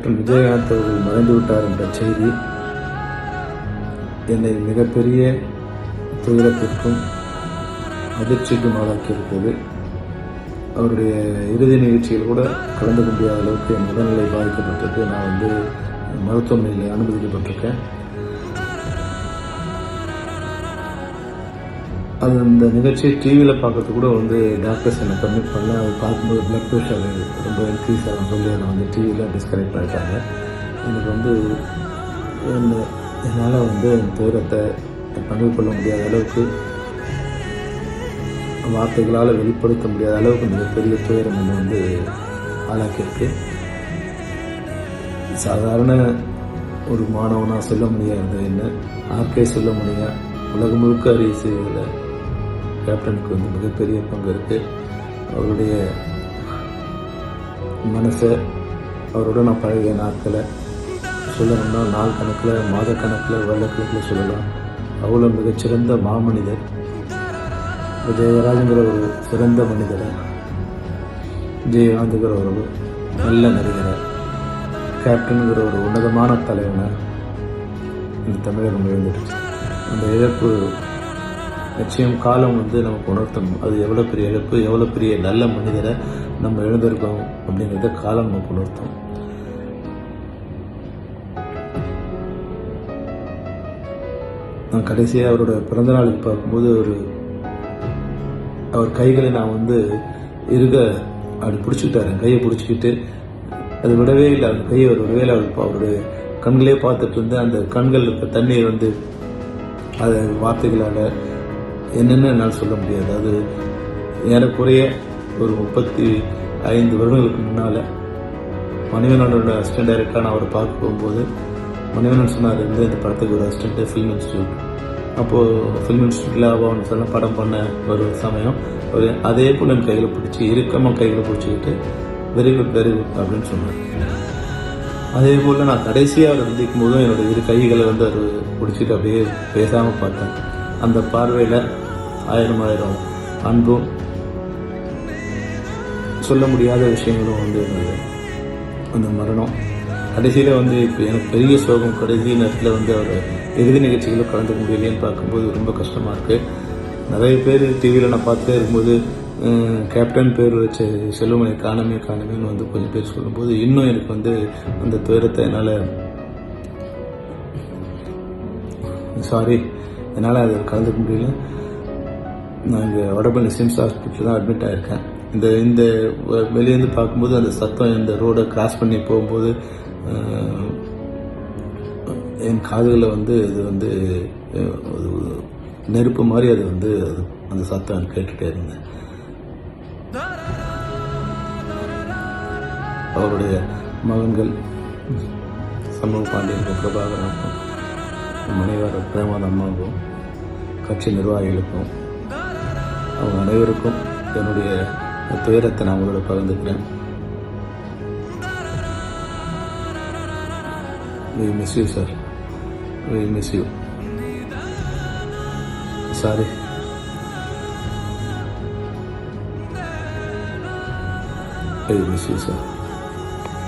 Captain Vijayakanth அவர்கள் மறைந்து விட்டார் என்ற செய்தி என்னை மிகப்பெரிய துயரத்திற்கும் அதிர்ச்சிக்கும் ஆளாக்கியிருக்கிறது. அவருடைய இறுதி நிகழ்ச்சியில் கூட கலந்து முடியாத அளவுக்கு என் உடல்நிலை பாதிக்கப்பட்டது. நான் மருத்துவமனையில் அனுமதிக்கப்பட்டிருக்கேன். அது அந்த நிகழ்ச்சியை டிவியில் பார்க்கறது கூட டாக்டர்ஸ் என்னை பர்மிட் பண்ணல. அதை பார்க்கும்போது பிளட் ப்ரெஷர் ரொம்ப இன்க்ரீஸ் ஆகும் சொல்லி என்னை டிவியில் டிஸ்கனெக்ட் பண்ணிட்டாங்க. எனக்கு என்னால் என் துயரத்தை பங்கு கொள்ள முடியாத அளவுக்கு, வார்த்தைகளால் வெளிப்படுத்த முடியாத அளவுக்கு மிகப்பெரிய துயரம் என்னை ஆளாக்கியிருக்கு. சாதாரண ஒரு மாணவனாக சொல்ல முடியாது, என்ன ஆர்கே சொல்ல முடியும். உலகம் முழுக்க அறிய செய்வதில் கேப்டனுக்கு மிகப்பெரிய பங்கு இருக்குது. அவருடைய மனசை, அவரோட நான் பழகிய நாட்களை சொல்லணும்னா நாள் கணக்கில், மாத கணக்கில், வருடக்கணக்கில் சொல்லலாம். அவ்வளோ மிகச்சிறந்த மாமனிதர். ஜெயராஜுங்கிற ஒரு சிறந்த மனிதரை, விஜயகாந்துங்கிற ஒரு நல்ல நடிகரை, கேப்டனுங்கிற ஒரு உன்னதமான தலைவனை இந்த தமிழகம் இழந்துடுச்சு. அந்த இழப்பு நிச்சயம் காலம் நமக்கு உணர்த்தணும். அது எவ்வளோ பெரிய இழப்பு, எவ்வளோ பெரிய நல்ல மனிதரை நம்ம இழந்திருக்கோம் அப்படிங்கிறத காலம் நமக்கு உணர்த்தும். நான் கடைசியாக அவரோட பிறந்தநாளுக்கு பார்க்கும்போது அவர் கைகளை நான் இருக அப்படி பிடிச்சிக்கிட்டாரு. கையை பிடிச்சிக்கிட்டு அது விடவே இல்லை. அந்த கையை விடவே இல்லை. அவருடைய கண்களே பார்த்துட்டு இருந்து அந்த கண்கள் இருக்க தண்ணீர் அது வார்த்தைகளால் என்னென்னு என்னால் சொல்ல முடியாது. அது ஏறக்குறைய ஒரு 35 வருடங்களுக்கு முன்னால் மணிவண்ணனோட அசிஸ்டன்ட் டைரக்டராக நான் அவரை பார்க்க போகும்போது மணிவண்ணன் சொன்னார், இந்த படத்துக்கு ஒரு அசிஸ்டண்ட்டு ஃபிலிம் இன்ஸ்டியூட். அப்போது ஃபிலிம் இன்ஸ்டியூட்டில் அவன் சொல்ல படம் பண்ண ஒரு சமயம் அதே போல் என் கையில் பிடிச்சி இறுக்கமாக கையில் பிடிச்சிக்கிட்டு வெரி குட் அப்படின்னு சொன்னார். அதே போல் நான் கடைசியாக அவர் சந்திக்கும் போதும் என்னோட இரு கைகளை அவர் பிடிச்சிட்டு அப்படியே பேசாமல் பார்த்தேன். அந்த பார்வையில் ஆயிரம் அன்பும் சொல்ல முடியாத விஷயங்களும் இருந்தது. அந்த மரணம் கடைசியில் இப்போ எனக்கு பெரிய சோகம். கடைசி நேரத்தில் அவர் இறுதி நிகழ்ச்சிகளில் கலந்துக்க முடியலையேன்னு பார்க்கும்போது ரொம்ப கஷ்டமாக இருக்குது. நிறைய பேர் டிவியில் நான் பார்த்துட்டே இருக்கும்போது கேப்டன் பேர் வச்ச செல்வமணி காணமேன்னு கொஞ்சம் பேர் சொல்லும்போது இன்னும் எனக்கு அந்த துயரத்தை என்னால் அதை கலந்துக்க முடியல. நான் இங்கே வடபழனி சிம்ஸ் ஹாஸ்பிட்டல் தான் அட்மிட் ஆகிருக்கேன். இந்த வெளியேருந்து பார்க்கும்போது அந்த சத்தம் இந்த ரோடை கிராஸ் பண்ணி போகும்போது என் காதுகளில் இது நெருப்பு மாதிரி அது அந்த சத்தம் கேட்டுகிட்டே இருந்தேன். அவருடைய மகன்கள் சண்முக பாண்டியனுக்கும், பிரபாகரனுக்கும், மனைவர் பிரேமாத அம்மாவுக்கும், கட்சி நிர்வாகிகளுக்கும், அவங்க அனைவருக்கும் என்னுடைய துயரத்தை நான் உங்களோட பகிர்ந்துக்கிறேன். We miss you, sir. We miss you. Sorry. I miss you, sir.